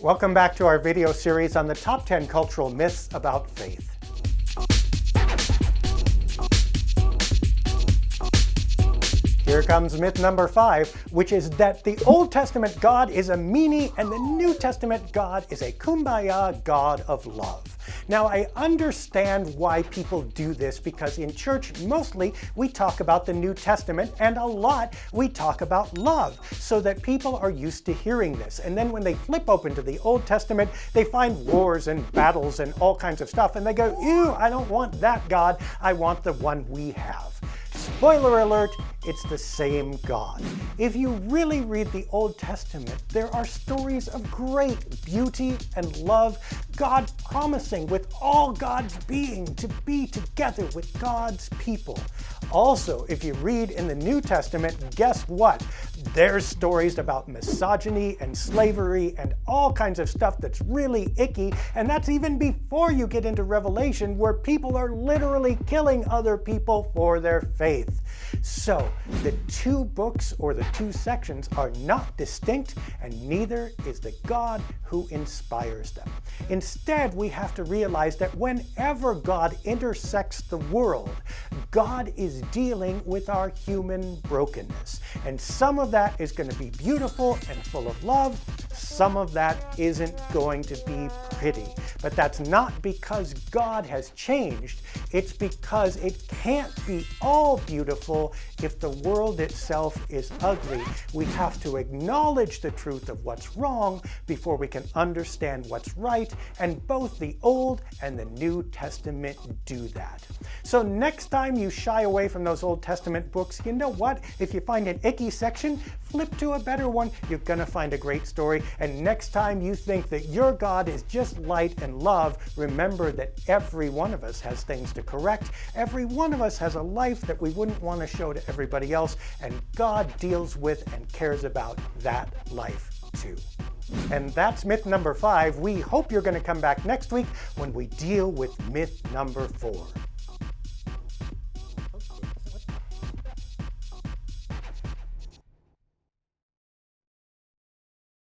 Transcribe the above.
Welcome back to our video series on the top 10 cultural myths about faith. Here comes myth number 5, which is that the Old Testament God is a meanie and the New Testament God is a kumbaya God of love. Now, I understand why people do this because in church, mostly we talk about the New Testament and a lot we talk about love, so that people are used to hearing this. And then when they flip open to the Old Testament, they find wars and battles and all kinds of stuff, and they go, ew, I don't want that God, I want the one we have. Spoiler alert, it's the same God. If you really read the Old Testament, there are stories of great beauty and love, God promising with all God's being to be together with God's people. Also, if you read in the New Testament, guess what? There's stories about misogyny and slavery and all kinds of stuff that's really icky, and that's even before you get into Revelation, where people are literally killing other people for their faith. So, the two books or the two sections are not distinct, and neither is the God who inspires them. Instead, we have to realize that whenever God intersects the world, God is dealing with our human brokenness. And some of that is going to be beautiful and full of love. Some of that isn't going to be pretty. But that's not because God has changed. It's because it can't be all beautiful if the world itself is ugly. We have to acknowledge the truth of what's wrong before we can understand what's right, and both the Old and the New Testament do that. So next time you shy away from those Old Testament books, you know what? If you find an icky section, flip to a better one. You're gonna find a great story. And next time you think that your God is just light and love, remember that every one of us has things to correct. Every one of us has a life that we wouldn't want to show to everybody else, and God deals with and cares about that life too. And that's myth number 5. We hope you're going to come back next week when we deal with myth number 4.